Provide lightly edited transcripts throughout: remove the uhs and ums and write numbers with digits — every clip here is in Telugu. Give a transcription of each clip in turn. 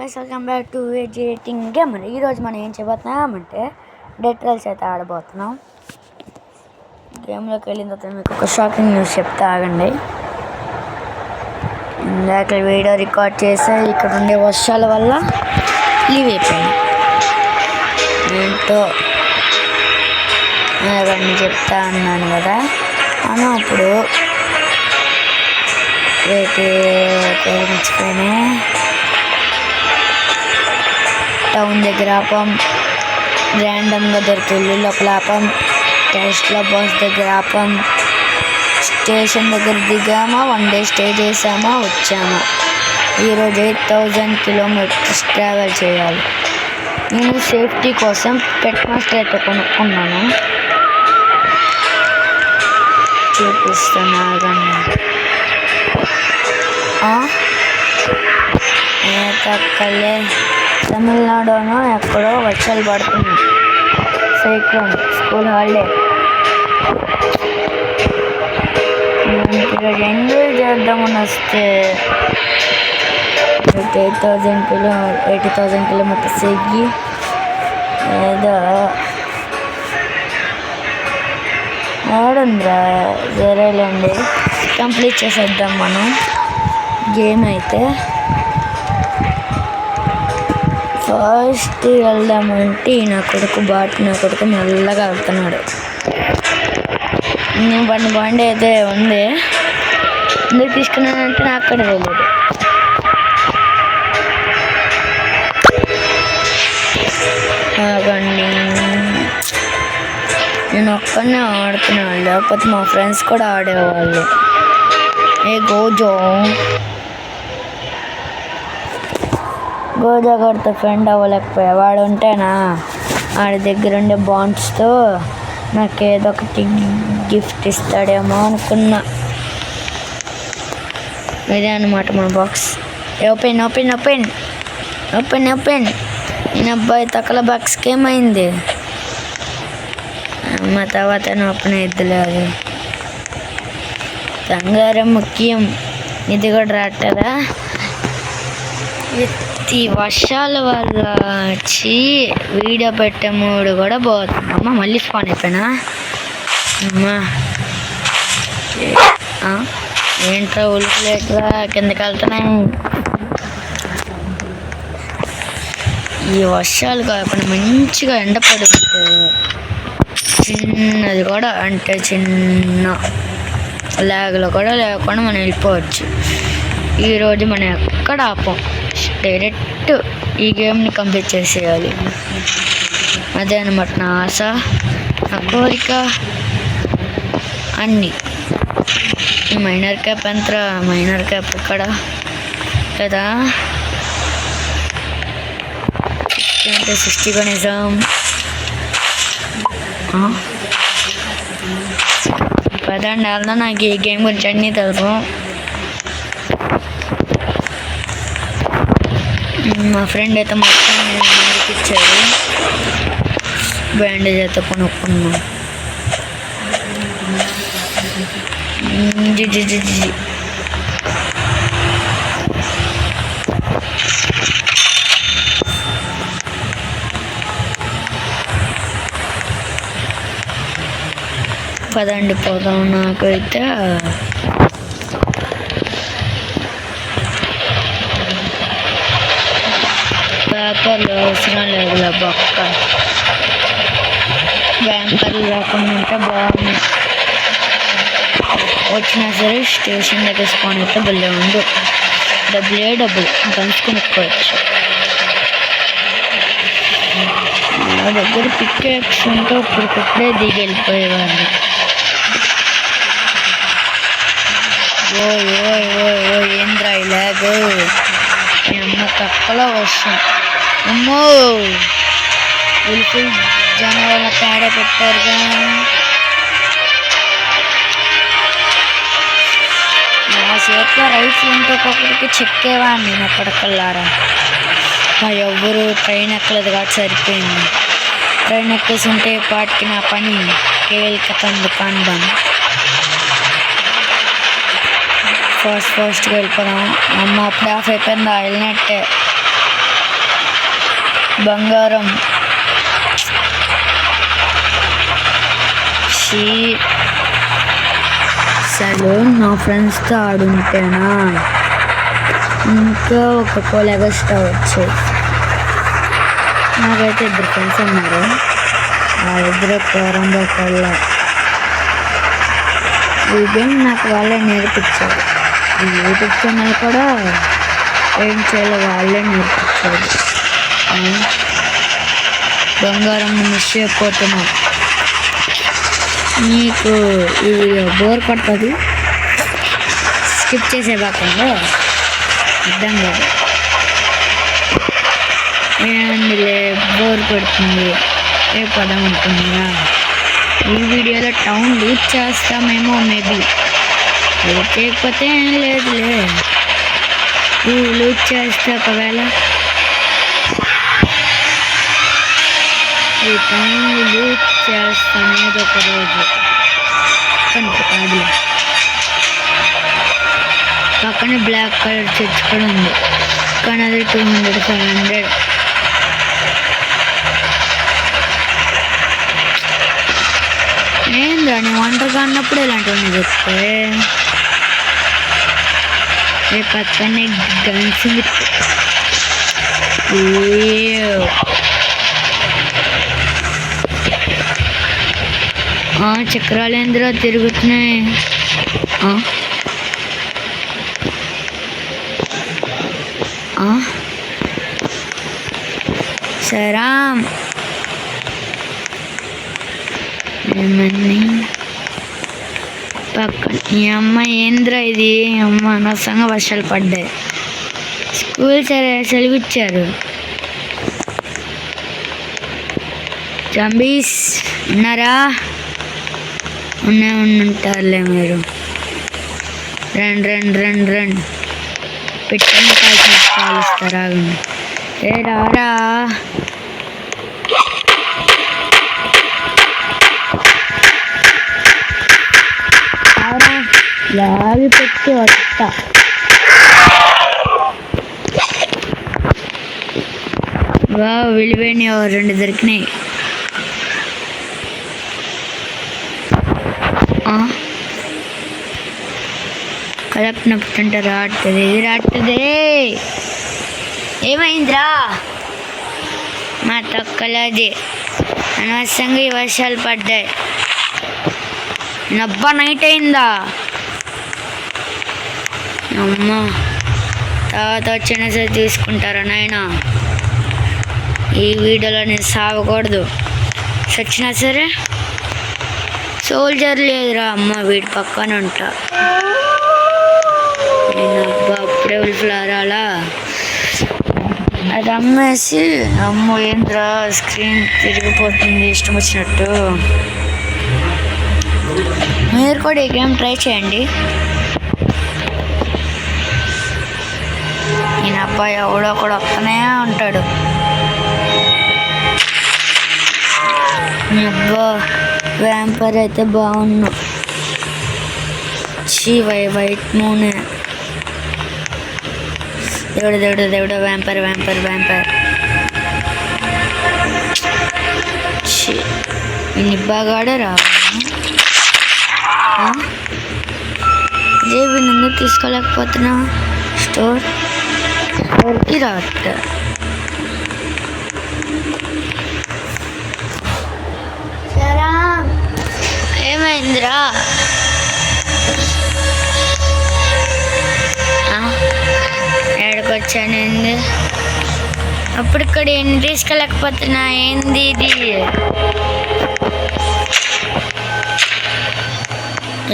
Guys, welcome back to educating gamer. ఈరోజు మనం ఏం చేయబోతున్నామంటే డెడ్ ట్రైల్స్ అయితే ఆడబోతున్నాం. గేమ్లోకి వెళ్ళిన తర్వాత మీకు ఒక షాకింగ్ న్యూస్ చెప్తే ఆగండి. ఇందాక వీడియో రికార్డ్ చేస్తే ఇక్కడ ఉండే వర్షాల వల్ల లీవ్ అయిపోయింది. ఏంటో అవన్నీ చెప్తా అన్నాను కదా. మనం ఇప్పుడు మర్చిపోయినా టౌన్ దగ్గర ఆపం, ర్యాండమ్గా దొరికే లోపల ఆపం, టెస్ట్లో బస్ దగ్గర ఆపం, స్టేషన్ దగ్గర దిగామా, 1 డే స్టే చేసామా, వచ్చామా. ఈరోజు 8000 కిలోమీటర్స్ ట్రావెల్ చేయాలి. నేను సేఫ్టీ కోసం పెట్ మాస్టర్ అయితే కొనుక్కున్నాను, చూపిస్తున్నా కళ్ళే. తమిళనాడులో ఎక్కడో వర్షాలు పడుతున్నాయి, సైక్లోన్, స్కూల్ హాలిడే. ఈరోజు ఎంజాయ్ చేద్దామని వస్తే 80,000 కిలోమీటర్స్ ఎగ్గి ఏదో ఆడుందిరా. జరేలేండి, కంప్లీట్ చేసేద్దాం మనం గేమ్ అయితే. ఫస్ట్ వెళ్దామంటే నా కొడుకు మెల్లగా వెళ్తున్నాడు. నేను బండి అయితే ఉంది, ఎందుకు తీసుకున్నానంటే నాకు అక్కడ తెలియదు. నేను ఒక్కనే ఆడుతున్నాను, లేకపోతే మా ఫ్రెండ్స్ కూడా ఆడేవాళ్ళు. గోజాగడితో ఫ్రెండ్ అవ్వలేకపోయా. వాడు ఉంటేనా వాడి దగ్గర ఉండే బాండ్స్తో నాకు ఏదో ఒకటి గిఫ్ట్ ఇస్తాడేమో అనుకున్నా. ఇదే అన్నమాట మన box. Open open open open open. నేను అబ్బాయి తక్కల బాక్స్కి ఏమైంది? మా తర్వాత ఓపెన్ అయిద్దిలే. అది బంగారం ముఖ్యం. ఇది కూడా రాట్టదా. ఈ వర్షాల వల్ల వీడియో పెట్టే మూడు కూడా పోతుంది. అమ్మ మళ్ళీ స్పాన్ అయిపోయినా. అమ్మా ఏంట్రా ఉల్లిలేట్రా కిందకి వెళ్తున్నాయి. ఈ వర్షాలు కాకుండా మంచిగా ఎండపడి ఉంటే చిన్నది కూడా అంటే చిన్న లాగ్లో కూడా లేకుండా మనం వెళ్ళిపోవచ్చు. ఈరోజు మనం ఎక్కడ ఆపం, డైరెక్ట్ ఈ గేమ్ని కంప్లీట్ చేసేయాలి. అదే అనమాట నా ఆశ, నా కోరిక అన్నీ. మైనర్ క్యాప్ ఎంతరా? మైనర్ క్యాప్ ఇక్కడ కదా, 60 కొనేసాం. పదండి వెళ్దా. నాకు ఈ గేమ్ గురించి అన్నీ తెలుసు. మా ఫ్రెండ్ అయితే మొత్తం ఇచ్చాడు, బ్యాండేజ్ అయితే కొనుక్కున్నాం. పదండి పోదాం. నాకైతే పేపర్లు అవసరం లేదు, బొక్క బ్యాంకర్లు రాకుండా ఉంటే బాగుంది. వచ్చినా సరే స్టేషన్ దగ్గర స్పాన్ అయితే భలే ఉండు. డబ్బులు గన్స్ కొనుక్కోవచ్చు. నా దగ్గర పిక్యాక్స్ ఉంటే ఇప్పుడే దిగి వెళ్ళిపోయేవాడిని. ఏంద్రా ఇలాగో మీ అమ్మ తక్కువలో వస్తాం. అమ్మో ఉల్ఫుల్ జనాల పేడ పెట్టారుగా. నా చేతిలో రైఫ్లు ఉంటే ఒక్కొక్కడికి చెక్కేవాడిని నా కొడకల్లారా. ఎవ్వరు ట్రైన్ ఎక్కలేదు కాబట్టి సరిపోయింది. ట్రైన్ ఎక్కేస్తుంటే పాటికి నా పని కేల్కతం దుకాన్ బంద్. ఫాస్ట్గా వెళ్ళిపోదాం. అమ్మ అప్పుడే ఆఫ్ అయిపోయిందా? వెళ్ళినట్టే. బంగారం. అసలు నా ఫ్రెండ్స్తో ఆడుంటేనా ఇంకా ఒక కొలెగస్ట్ అవ్వచ్చు. నాకైతే 2 ఫ్రెండ్స్ ఉన్నారు. ఆ 2 ప్రారంభ కళ్ళ ఈ గేమ్ నాకు వాళ్ళే నేర్పించారు. ఈ యూట్యూబ్ ఛానల్ కూడా ఏం చేయాలో వాళ్ళే నేర్పించారు. బంగారం మిస్ అయిపోతున్నాం. మీకు ఈ వీడియో బోర్ కొడుతుంది, స్కిప్ చేసే భాగంలో అర్థం కాదు. ఏముందిలే బోర్ కొడుతుంది ఏ పదం ఉంటుందా. ఈ వీడియోలో టౌన్ లూట్ చేస్తామేమో, మేబీ లూట్ చేయకపోతే ఏం లేదులే. లూట్ చేస్తే ఒకవేళ ఈ టౌన్ లూట్ చేస్తాం ఏదో ఒక రోజు. కాదులే, పక్కనే బ్లాక్ కలర్ చర్చ్ కూడా ఉంది, కానీ అది 200, 500. ఏంద్రా నేను ఒంటరిగా అన్నప్పుడు ఇలాంటివన్నీ చెప్తే. పక్కనే గన్స్ చక్రాలేంద్రా తిరుగుతున్నాయి. సరామ్ ఏమన్నీ పక్కన ఈ అమ్మ ఏంద్రా ఇది. అమ్మ అనవసరంగా వర్షాలు పడ్డాయి. స్కూల్ సెలవు ఇచ్చారు. జంబీస్ ఉన్నారా? ఉంటారులే మీరు. రండి పెట్టని కాలుస్తారా? ఏ రారా. లాగి పెట్టి వస్తా. విలువైన 2 దొరికినాయి. కలప నొప్పుతుంటే రాట్టుదే. ఏమైందిరా? మా తొక్కలది అనవసరంగా ఈ వర్షాలు పడ్డాయి. నబ్బా నైట్ అయిందా? అమ్మ తర్వాత వచ్చినా సరే తీసుకుంటారా నాయనా? ఈ వీడియోలో నేను సావకూడదు. చచ్చినా సరే సోల్జర్ లేదురా అమ్మ, వీడి పక్కన ఉంటా. నేను అబ్బా అప్పుడే ఉల్ఫ్లారాలా అది అమ్మేసి. అమ్మో ఏంద్రా స్క్రీన్ తిరిగిపోతుంది ఇష్టం వచ్చినట్టు. మీరు కూడా ఈ గేమ్ ట్రై చేయండి. నేను అబ్బాయి ఎవడో కూడా వస్తూనే ఉంటాడు. మీ అబ్బా వ్యాంపర్ అయితే బాగున్నా. వైట్ నూనె దేవుడు వ్యాంపర్ నిబ్బాగాడే రా. వీళ్ళు ఎందుకు తీసుకోలేకపోతున్నా? స్టోర్కి రావట్ట. ఏమైందిరా? ఏడకొచ్చానండి. అప్పుడు ఇక్కడ ఎన్ని తీసుకెళ్ళకపోతున్నా. ఏంది ఇది?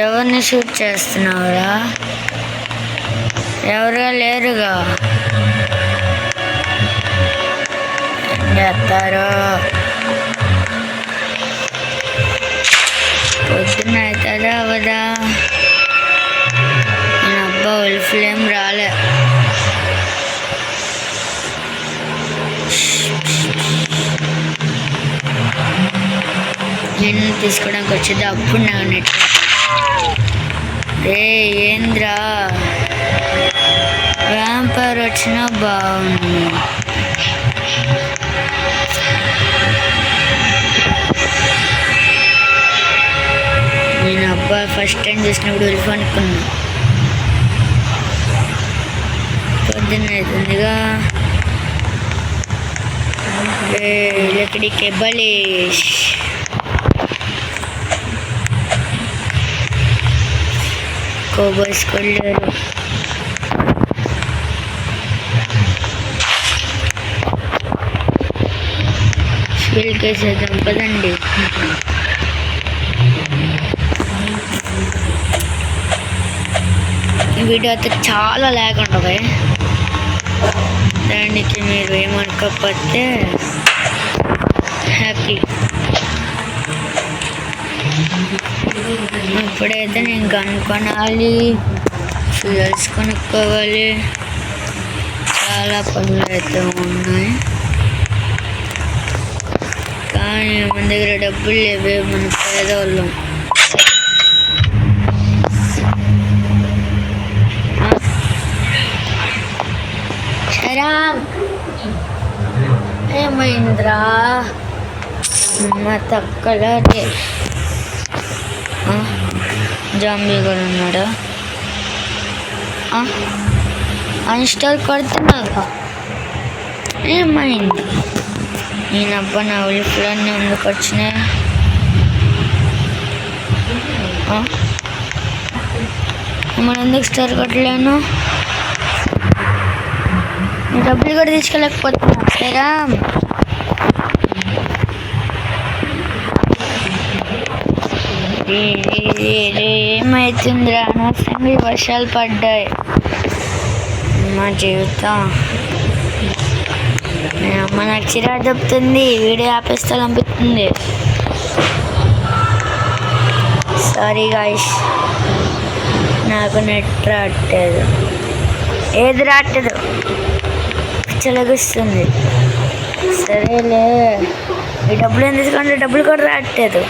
ఎవరిని షూట్ చేస్తున్నావురా? ఎవరు లేరుగా. చేస్తారు పొద్దున్న అవుతుందా అవదా? నేను అబ్బా ఉల్ఫ్లేం రాలే. నేను తీసుకోవడానికి వచ్చేది అప్పుడు నా నెట్. ఏంద్రా వ్యాంపర్ వచ్చినా బాగుంది. ఫస్ట్ టైం చూసినప్పుడు ఉల్ఫ్ అనుకున్నా. పొద్దున్న అవుతుందిగా. లకడీ కే బలేష్. కోబర్స్ కొల్లారు. వీళ్ళకేసేద్దాం కదండి. ఈ వీడియో అయితే చాలా ల్యాగ్ ఉంటుంది. దానికి మీరు ఏమనుకోకపోతే హ్యాపీ. ఇప్పుడైతే నేను కొనుక్కోవాలి, ఫ్యూయల్స్ కొనుక్కోవాలి, చాలా పనులు అయితే ఉన్నాయి. కానీ మన దగ్గర డబ్బులు లేవే, మన పేదవాళ్ళం. ఏమైందిరా మా తక్కలే. జాంబీ కూడా ఉన్నాడా? అన్స్టాల్ కొడుతున్నాగా. ఏమైంది? నేనబ్బా నా ఉల్ఫ్లన్నీ ఎందుకు వచ్చినాయి? మనం ఎందుకు స్టార్ కొట్టలేను? డబ్బులు కూడా తీసుకోలేకపోతున్నా. సరేరా, ఏమవుతుందిరా? అనవసరంగా వర్షాలు పడ్డాయి. మా జీవితం. అమ్మ నాకు చిరాకు దొబ్బుతుంది. వీడియో ఆపేస్తాలనిపిస్తుంది. సారీ గాయ్స్, నాకు నెట్ రావట్లేదు. ఏది రావట్లేదు, పిచ్చలగిస్తుంది. సరేలే, ఈ డబ్బులు ఏం తీసుకుంటే డబ్బులు కూడా రావట్లేదు.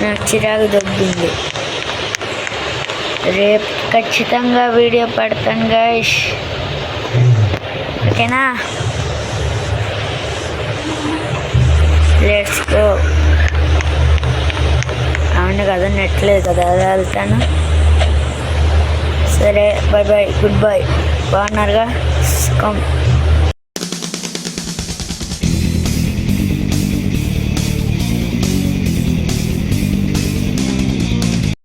నాకు చిరాకు దొబ్బింది. రేపు ఖచ్చితంగా వీడియో పెడతాను గాయ్స్, ఓకేనా? Let's go. అవును కదా, నెట్ లేదు కదా, అలా వెళ్తాను. సరే, బాయ్ బాయ్, గుడ్ బాయ్. బాగున్నారుగా? కమ్.